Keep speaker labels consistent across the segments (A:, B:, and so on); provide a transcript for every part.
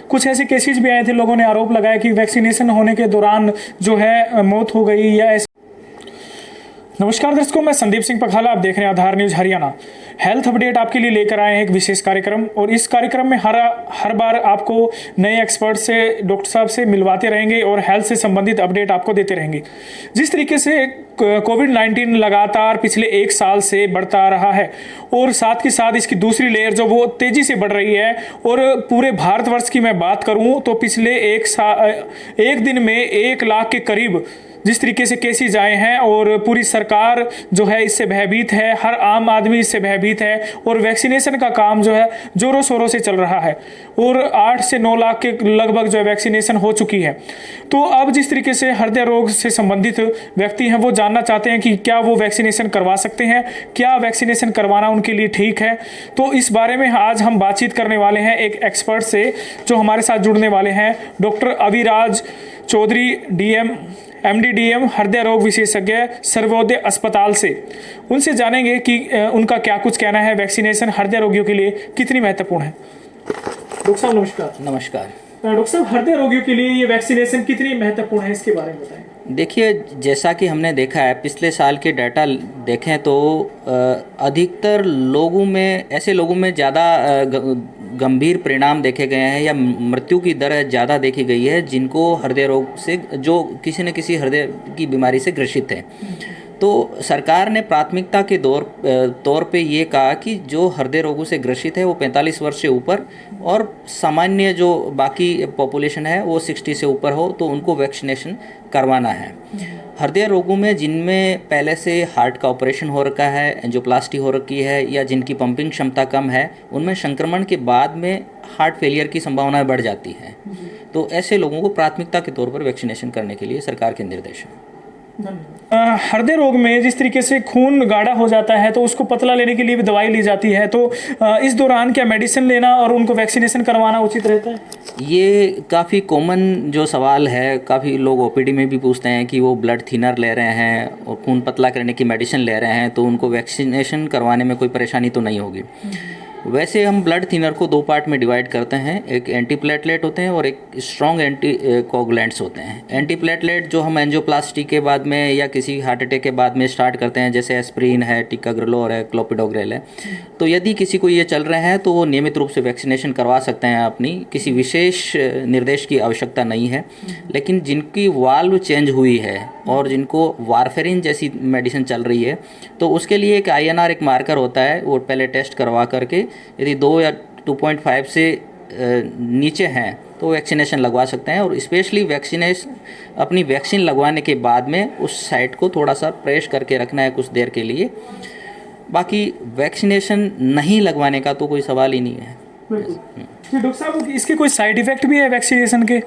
A: कुछ ऐसे केसेस भी आए थे, लोगों ने आरोप लगाया कि वैक्सीनेशन होने के दौरान जो है मौत हो गई या ऐसे। नमस्कार दर्शकों, मैं संदीप सिंह पखाला, आप देख रहे हैं आधार न्यूज हरियाणा। हेल्थ अपडेट आपके लिए लेकर आए हैं एक विशेष कार्यक्रम, और इस कार्यक्रम में हर बार आपको नए एक्सपर्ट से, डॉक्टर साहब से मिलवाते रहेंगे और हेल्थ से संबंधित अपडेट आपको देते रहेंगे। जिस तरीके से कोविड-19 लगातार पिछले 1 साल से बढ़ता आ रहा है और साथ के साथ इसकी दूसरी लेयर जो वो तेजी से बढ़ रही है, और पूरे भारतवर्ष की मैं बात करूं तो पिछले एक दिन में 1 लाख के करीब जिस तरीके से केसेस आए हैं, और पूरी सरकार जो है इससे भयभीत है, हर आम आदमी इससे भयभीत है, और वैक्सीनेशन का काम जो है जोरों शोरों से चल रहा है, और 8 से 9 लाख के लगभग जो है वैक्सीनेशन हो चुकी है। तो अब जिस तरीके से हृदय रोग से संबंधित व्यक्ति हैं वो जानना चाहते हैं कि क्या वो वैक्सीनेशन करवा सकते हैं, क्या वैक्सीनेशन करवाना उनके लिए ठीक है। तो इस बारे में आज हम बातचीत करने वाले हैं एक एक्सपर्ट से जो हमारे साथ जुड़ने वाले हैं, doctor Aviraj Chaudhary, MD DM हृदय रोग विशेषज्ञ, सर्वोदय अस्पताल से। उनसे जानेंगे कि उनका क्या कुछ कहना है, वैक्सीनेशन हृदय रोगियों के लिए कितनी महत्वपूर्ण है। डॉक्टर साहब नमस्कार।
B: नमस्कार
A: डॉक्टर साहब, हृदय रोगियों के लिए ये वैक्सीनेशन कितनी महत्वपूर्ण है, इसके बारे में बताएं।
B: देखिए, जैसा कि हमने देखा है, पिछले साल के डाटा देखें तो अधिकतर लोगों में, ऐसे लोगों में ज़्यादा गंभीर परिणाम देखे गए हैं या मृत्यु की दर ज़्यादा देखी गई है जिनको हृदय रोग से, जो किसी न किसी हृदय की बीमारी से ग्रसित है। तो सरकार ने प्राथमिकता के तौर पे ये कहा कि जो हृदय रोगों से ग्रसित है वो 45 वर्ष से ऊपर, और सामान्य जो बाकी पॉपुलेशन है वो 60 से ऊपर हो, तो उनको वैक्सीनेशन करवाना है। हृदय रोगों में जिनमें पहले से हार्ट का ऑपरेशन हो रखा है, एंजियोप्लास्टी हो रखी है, या जिनकी पंपिंग क्षमता कम है, उनमें संक्रमण के बाद में हार्ट फेलियर की संभावना बढ़ जाती है। तो ऐसे लोगों को प्राथमिकता के तौर पर वैक्सीनेशन करने के लिए सरकार के निर्देश हैं।
A: हृदय रोग में जिस तरीके से खून गाढ़ा हो जाता है तो उसको पतला लेने के लिए भी दवाई ली जाती है, तो इस दौरान क्या मेडिसिन लेना और उनको वैक्सीनेशन करवाना उचित रहता है?
B: ये काफ़ी कॉमन जो सवाल है, काफ़ी लोग OPD में भी पूछते हैं कि वो ब्लड थिनर ले रहे हैं और खून पतला करने की मेडिसिन ले रहे हैं, तो उनको वैक्सीनेशन करवाने में कोई परेशानी तो नहीं होगी। वैसे हम ब्लड थिनर को 2 पार्ट में डिवाइड करते हैं, एक एंटीप्लेटलेट होते हैं और एक स्ट्रॉन्ग एंटी कोगुलेंट्स होते हैं। एंटीप्लेटलेट जो हम एंजियोप्लास्टी के बाद में या किसी हार्ट अटैक के बाद में स्टार्ट करते हैं, जैसे एस्प्रिन है, टिकाग्रेलोर है, क्लोपिडोग्रेल है, तो यदि किसी को ये चल रहे हैं तो वो नियमित रूप से वैक्सीनेशन करवा सकते हैं अपनी, किसी विशेष निर्देश की आवश्यकता नहीं है। लेकिन जिनकी वाल्व चेंज हुई है और जिनको वारफेरिन जैसी मेडिसिन चल रही है, तो उसके लिए एक INR एक मार्कर होता है, वो पहले टेस्ट करवा करके यदि 2 या 2.5 से नीचे हैं तो वैक्सीनेशन लगवा सकते हैं। और स्पेशली अपनी वैक्सीन लगवाने के बाद में उस साइट को थोड़ा सा प्रेस करके रखना है कुछ देर के लिए। बाकी वैक्सीनेशन नहीं लगवाने का तो कोई सवाल ही नहीं है।
A: डॉक्टर साहब, इसके कोई साइड इफेक्ट भी है वैक्सीनेशन के?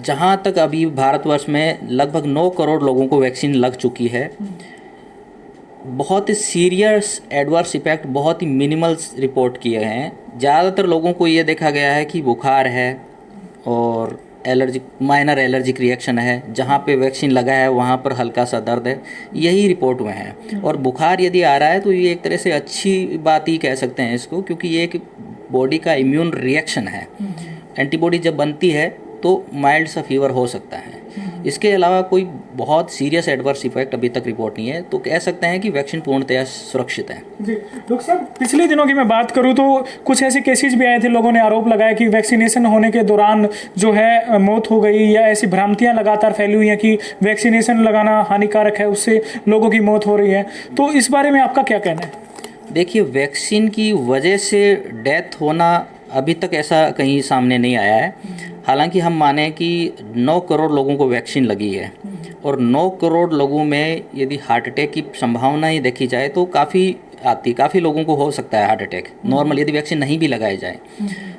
B: जहाँ तक अभी भारतवर्ष में लगभग 9 करोड़ लोगों को वैक्सीन लग चुकी है। बहुत ही सीरियस एडवर्स इफेक्ट बहुत ही मिनिमल रिपोर्ट किए हैं। ज़्यादातर लोगों को ये देखा गया है कि बुखार है और माइनर एलर्जिक रिएक्शन है, जहाँ पे वैक्सीन लगा है वहाँ पर हल्का सा दर्द है, यही रिपोर्ट में है। और बुखार यदि आ रहा है तो ये एक तरह से अच्छी बात ही कह सकते हैं इसको, क्योंकि ये एक बॉडी का इम्यून रिएक्शन है। एंटीबॉडी जब बनती है तो माइल्ड सा फीवर हो सकता है। इसके अलावा कोई बहुत सीरियस एडवर्स इफेक्ट अभी तक रिपोर्ट नहीं है, तो कह सकते हैं कि वैक्सीन पूर्णतया सुरक्षित है।
A: जी डॉक्टर साहब, पिछले दिनों की मैं बात करूं तो कुछ ऐसे केसेस भी आए थे, लोगों ने आरोप लगाया कि वैक्सीनेशन होने के दौरान जो है मौत हो गई, या ऐसी भ्रांतियां लगातार फैली हुई हैं कि वैक्सीनेशन लगाना हानिकारक है, उससे लोगों की मौत हो रही है। तो इस बारे में आपका क्या कहना है?
B: देखिए, वैक्सीन की वजह से डेथ होना अभी तक ऐसा कहीं सामने नहीं आया है। हालांकि हम माने कि 9 करोड़ लोगों को वैक्सीन लगी है, और 9 करोड़ लोगों में यदि हार्ट अटैक की संभावना ही देखी जाए तो काफ़ी लोगों को हो सकता है हार्ट अटैक नॉर्मल, यदि वैक्सीन नहीं भी लगाई जाए।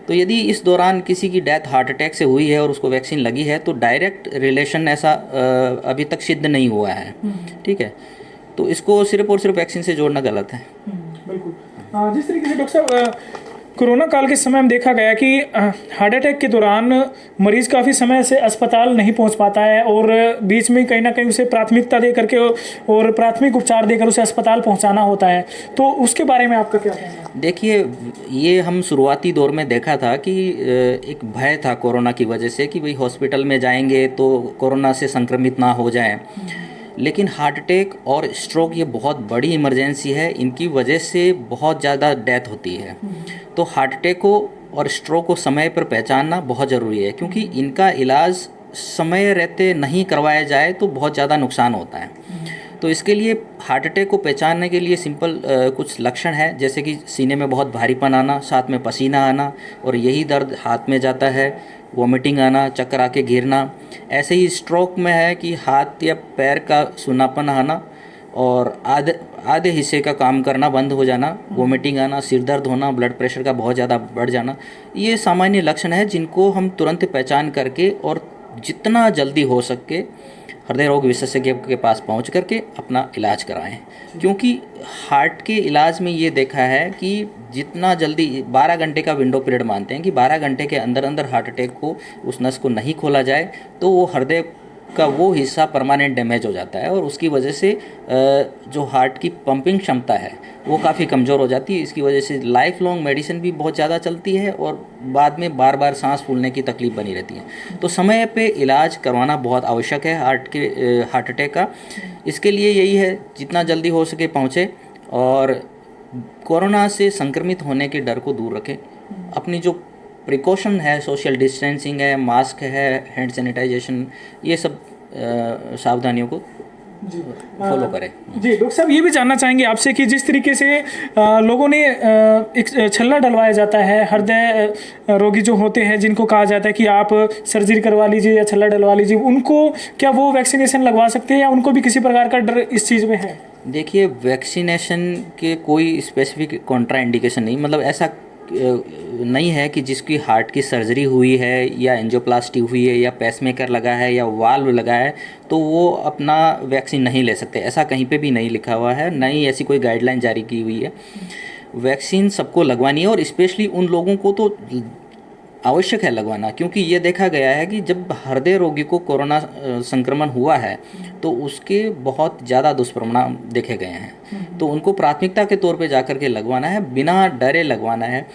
B: तो यदि इस दौरान किसी की डेथ हार्ट अटैक से हुई है और उसको वैक्सीन लगी है, तो डायरेक्ट रिलेशन ऐसा अभी तक सिद्ध नहीं हुआ है। ठीक है, तो इसको सिर्फ और सिर्फ वैक्सीन से जोड़ना गलत है।
A: बिल्कुल। जिस तरीके से डॉक्टर साहब कोरोना काल के समय में देखा गया कि हार्ट अटैक के दौरान मरीज काफ़ी समय से अस्पताल नहीं पहुंच पाता है और बीच में कहीं ना कहीं उसे प्राथमिकता दे करके और प्राथमिक उपचार देकर उसे अस्पताल पहुंचाना होता है, तो उसके बारे में आपका क्या कहना है?
B: देखिए, ये हम शुरुआती दौर में देखा था कि एक भय था कोरोना की वजह से कि भाई हॉस्पिटल में जाएंगे तो कोरोना से संक्रमित ना हो जाएं। लेकिन हार्ट अटैक और स्ट्रोक ये बहुत बड़ी इमरजेंसी है, इनकी वजह से बहुत ज़्यादा डेथ होती है। तो हार्ट अटैक को और स्ट्रोक को समय पर पहचानना बहुत ज़रूरी है, क्योंकि इनका इलाज समय रहते नहीं करवाया जाए तो बहुत ज़्यादा नुकसान होता है। तो इसके लिए हार्ट अटैक को पहचानने के लिए सिंपल कुछ लक्षण है, जैसे कि सीने में बहुत भारीपन आना, साथ में पसीना आना और यही दर्द हाथ में जाता है, वॉमिटिंग आना, चक्कर आके गिरना। ऐसे ही स्ट्रोक में है कि हाथ या पैर का सुन्नापन आना और आधे हिस्से का काम करना बंद हो जाना, वॉमिटिंग आना, सिर दर्द होना, ब्लड प्रेशर का बहुत ज़्यादा बढ़ जाना। ये सामान्य लक्षण है जिनको हम तुरंत पहचान करके और जितना जल्दी हो सके हृदय रोग विशेषज्ञ के पास पहुंच करके अपना इलाज कराएं, क्योंकि हार्ट के इलाज में ये देखा है कि जितना जल्दी 12 घंटे का विंडो पीरियड मानते हैं कि 12 घंटे के अंदर अंदर हार्ट अटैक को उस नस को नहीं खोला जाए तो वो हृदय का वो हिस्सा परमानेंट डैमेज हो जाता है और उसकी वजह से जो हार्ट की पंपिंग क्षमता है वो काफ़ी कमज़ोर हो जाती है। इसकी वजह से लाइफ लॉन्ग मेडिसिन भी बहुत ज़्यादा चलती है और बाद में बार बार सांस फूलने की तकलीफ बनी रहती है। तो समय पे इलाज करवाना बहुत आवश्यक है हार्ट अटैक का। इसके लिए यही है, जितना जल्दी हो सके पहुँचे और कोरोना से संक्रमित होने के डर को दूर रखें। अपनी जो प्रिकॉशन है, सोशल डिस्टेंसिंग है, मास्क है, हैंड सैनिटाइजेशन, ये सब सावधानियों को फॉलो करें।
A: जी डॉक्टर साहब, ये भी जानना चाहेंगे आपसे कि जिस तरीके से लोगों ने एक छल्ला डलवाया जाता है, हृदय रोगी जो होते हैं जिनको कहा जाता है कि आप सर्जरी करवा लीजिए या छल्ला डलवा लीजिए, उनको क्या वो वैक्सीनेशन लगवा सकते हैं या उनको भी किसी प्रकार का डर इस चीज़ में है?
B: देखिए, वैक्सीनेशन के कोई स्पेसिफिक कॉन्ट्रा इंडिकेशन नहीं, मतलब ऐसा नहीं है कि जिसकी हार्ट की सर्जरी हुई है या एंजियोप्लास्टी हुई है या पेसमेकर लगा है या वाल्व लगा है तो वो अपना वैक्सीन नहीं ले सकते। ऐसा कहीं पे भी नहीं लिखा हुआ है, ना ही ऐसी कोई गाइडलाइन जारी की हुई है। वैक्सीन सबको लगवानी है और स्पेशली उन लोगों को तो आवश्यक है लगवाना, क्योंकि ये देखा गया है कि जब हृदय रोगी को कोरोना संक्रमण हुआ है तो उसके बहुत ज़्यादा दुष्परिणाम देखे गए हैं। तो उनको प्राथमिकता के तौर पे जाकर के लगवाना है, बिना डरे लगवाना है।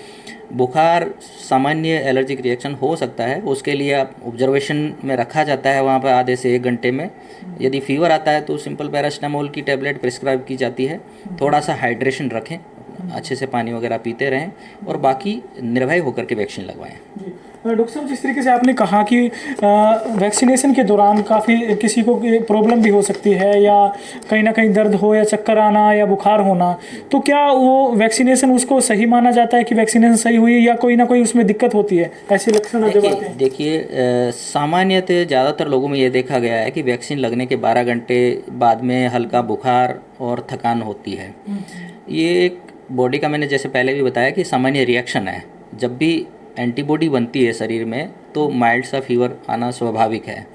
B: बुखार, सामान्य एलर्जिक रिएक्शन हो सकता है, उसके लिए आप ऑब्जर्वेशन में रखा जाता है वहाँ पर आधे से 1 घंटे में। यदि फीवर आता है तो सिंपल पैरासिटामोल की टैबलेट प्रिस्क्राइब की जाती है। थोड़ा सा हाइड्रेशन रखें, अच्छे से पानी वगैरह पीते रहें और बाकी निर्भय होकर के वैक्सीन लगवाएं।
A: डॉक्टर साहब, जिस तरीके से आपने कहा कि वैक्सीनेशन के दौरान काफ़ी किसी को प्रॉब्लम भी हो सकती है या कहीं ना कहीं दर्द हो या चक्कर आना या बुखार होना, तो क्या वो वैक्सीनेशन उसको सही माना जाता है कि वैक्सीनेशन सही हुई या कोई ना कोई उसमें दिक्कत होती है? ऐसे लक्षण जब आते हैं।
B: देखिए, सामान्यतः ज़्यादातर लोगों में ये देखा गया है कि वैक्सीन लगने के 12 घंटे बाद में हल्का बुखार और थकान होती है। ये एक बॉडी का, मैंने जैसे पहले भी बताया कि सामान्य रिएक्शन है। जब भी एंटीबॉडी बनती है शरीर में तो माइल्ड सा फीवर आना स्वाभाविक है।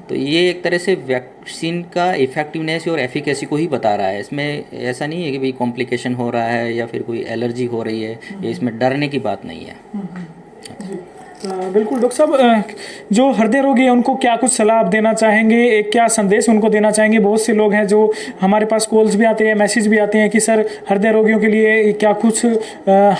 B: तो ये एक तरह से वैक्सीन का इफेक्टिवनेस और एफिकेसी को ही बता रहा है। इसमें ऐसा नहीं है कि भाई कॉम्प्लिकेशन हो रहा है या फिर कोई एलर्जी हो रही है, या इसमें डरने की बात नहीं है।
A: बिल्कुल डॉक्टर साहब, जो हृदय रोगी हैं उनको क्या कुछ सलाह आप देना चाहेंगे, एक क्या संदेश उनको देना चाहेंगे? बहुत से लोग हैं जो हमारे पास कॉल्स भी आते हैं, मैसेज भी आते हैं कि सर हृदय रोगियों के लिए क्या कुछ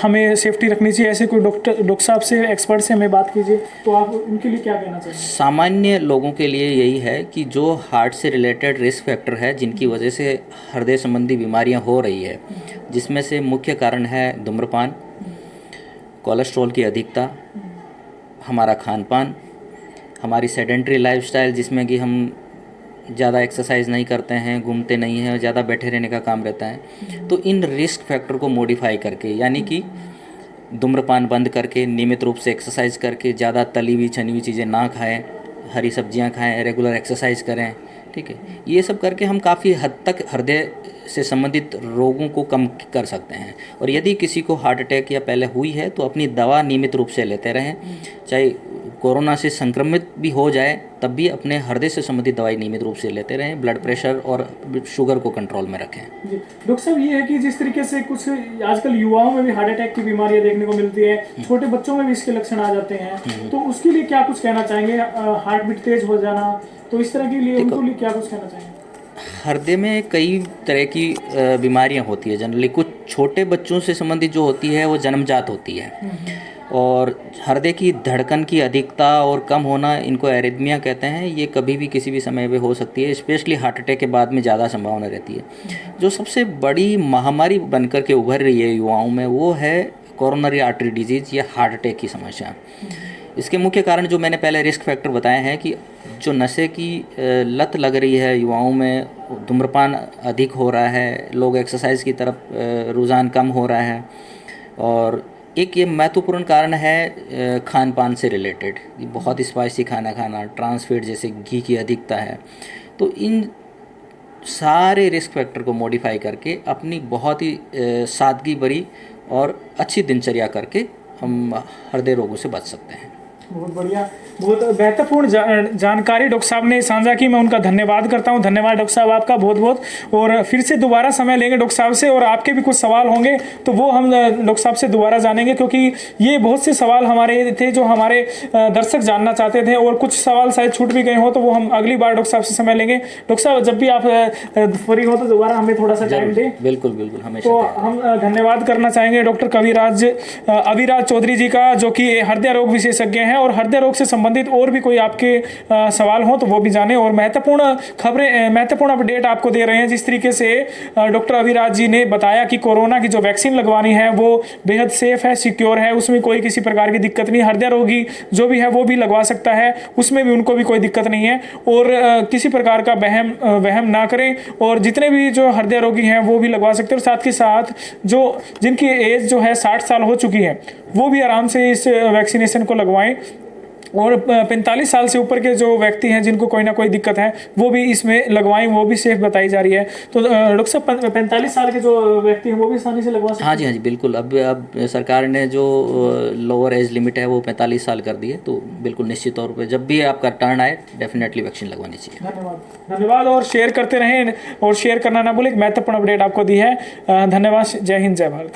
A: हमें सेफ्टी रखनी चाहिए। ऐसे कोई डॉक्टर साहब से, एक्सपर्ट से हमें बात कीजिए, तो आप उनके लिए क्या कहना चाहेंगे?
B: सामान्य लोगों के लिए यही है कि जो हार्ट से रिलेटेड रिस्क फैक्टर है, जिनकी वजह से हृदय संबंधी बीमारियाँ हो रही है, जिसमें से मुख्य कारण है धूम्रपान, कोलेस्ट्रॉल की अधिकता, हमारा खान पान, हमारी सेडेंट्री लाइफस्टाइल जिसमें कि हम ज़्यादा एक्सरसाइज नहीं करते हैं, घूमते नहीं हैं, ज़्यादा बैठे रहने का काम रहता है। तो इन रिस्क फैक्टर को मॉडिफाई करके, यानी कि धूम्रपान बंद करके, नियमित रूप से एक्सरसाइज करके, ज़्यादा तली हुई छनी हुई चीज़ें ना खाएं, हरी सब्जियां खाएं, रेगुलर एक्सरसाइज करें, ठीक है। ये सब करके हम काफ़ी हद तक हृदय से संबंधित रोगों को कम कर सकते हैं। और यदि किसी को हार्ट अटैक या पहले हुई है तो अपनी दवा नियमित रूप से लेते रहें, चाहे कोरोना से संक्रमित भी हो जाए तब भी अपने हृदय से संबंधित दवाई नियमित रूप से लेते रहें, ब्लड प्रेशर और शुगर को कंट्रोल में रखें।
A: जी डॉक्टर साहब, ये है कि जिस तरीके से कुछ आजकल युवाओं में भी हार्ट अटैक की बीमारियां देखने को मिलती है, छोटे बच्चों में भी इसके लक्षण आ जाते हैं, तो उसके लिए क्या कुछ कहना चाहेंगे? हार्ट बीट तेज हो जाना, तो इस तरह के लिए उनके लिए क्या कुछ कहना चाहेंगे?
B: हृदय में कई तरह की बीमारियां होती है जनरली। कुछ छोटे बच्चों से संबंधित जो होती है वो जन्मजात होती है, और हृदय की धड़कन की अधिकता और कम होना, इनको एरिथमिया कहते हैं। ये कभी भी किसी भी समय पे हो सकती है, स्पेशली हार्ट अटैक के बाद में ज़्यादा संभावना रहती है। जो सबसे बड़ी महामारी बनकर के उभर रही है युवाओं में वो है कोरोनरी आर्टरी डिजीज़ या हार्ट अटैक की समस्या। इसके मुख्य कारण जो मैंने पहले रिस्क फैक्टर बताए हैं कि जो नशे की लत लग रही है युवाओं में, धूम्रपान अधिक हो रहा है, लोग एक्सरसाइज की तरफ रुझान कम हो रहा है, और एक ये महत्वपूर्ण कारण है खान पान से रिलेटेड, बहुत स्पाइसी खाना खाना, ट्रांस फैट जैसे घी की अधिकता है। तो इन सारे रिस्क फैक्टर को मॉडिफाई करके अपनी बहुत ही सादगी भरी और अच्छी दिनचर्या करके हम हृदय रोगों से बच सकते हैं।
A: बहुत बढ़िया, बहुत महत्वपूर्ण जानकारी डॉक्टर साहब ने साझा की। मैं उनका धन्यवाद करता हूं। धन्यवाद डॉक्टर साहब आपका बहुत बहुत। और फिर से दोबारा समय लेंगे डॉक्टर साहब से, और आपके भी कुछ सवाल होंगे तो वो हम डॉक्टर साहब से दोबारा जानेंगे, क्योंकि ये बहुत से सवाल हमारे थे जो हमारे दर्शक जानना चाहते थे, और कुछ सवाल शायद छूट भी गए हो तो वो हम अगली बार डॉक्टर साहब से समय लेंगे। डॉक्टर साहब जब भी आप फ्री हो तो दोबारा हमें थोड़ा सा टाइम दें।
B: बिल्कुल बिल्कुल, हमेशा।
A: तो हम धन्यवाद करना चाहेंगे डॉक्टर अविराज चौधरी जी का, जो कि हृदय रोग विशेषज्ञ हैं, और हृदय रोग से संबंधित और भी कोई आपके सवाल हो तो वो भी जाने, और महत्वपूर्ण खबरें, महत्वपूर्ण अपडेट आपको दे रहे हैं। जिस तरीके से डॉक्टर अविराज जी ने बताया कि कोरोना की जो वैक्सीन लगवानी है वो बेहद सेफ है, सिक्योर है, उसमें कोई किसी प्रकार की दिक्कत नहीं। हृदय रोगी जो भी है वो भी लगवा सकता है, उसमें भी उनको भी कोई दिक्कत नहीं है, और किसी प्रकार का वहम ना करें, और जितने भी जो हृदय रोगी हैं वो भी लगवा सकते हैं। और साथ के साथ जो जिनकी एज जो है 60 साल हो चुकी है वो भी आराम से इस वैक्सीनेशन को लगवाएं, और 45 साल से ऊपर के जो व्यक्ति हैं जिनको कोई ना कोई दिक्कत है वो भी इसमें लगवाएं, वो भी सेफ बताई जा रही है। तो डॉक्टर साहब 45 साल के जो व्यक्ति हैं वो भी आसानी से लगवा सकते हैं?
B: हाँ जी, हाँ जी, बिल्कुल। अब सरकार ने जो लोअर एज लिमिट है वो 45 साल कर दी है, तो बिल्कुल निश्चित तौर पर जब भी आपका टर्न आए डेफिनेटली वैक्सीन लगवानी चाहिए।
A: धन्यवाद, और शेयर करते रहें, और शेयर करना ना भूलें। महत्वपूर्ण अपडेट आपको दी है। धन्यवाद। जय हिंद, जय भारत।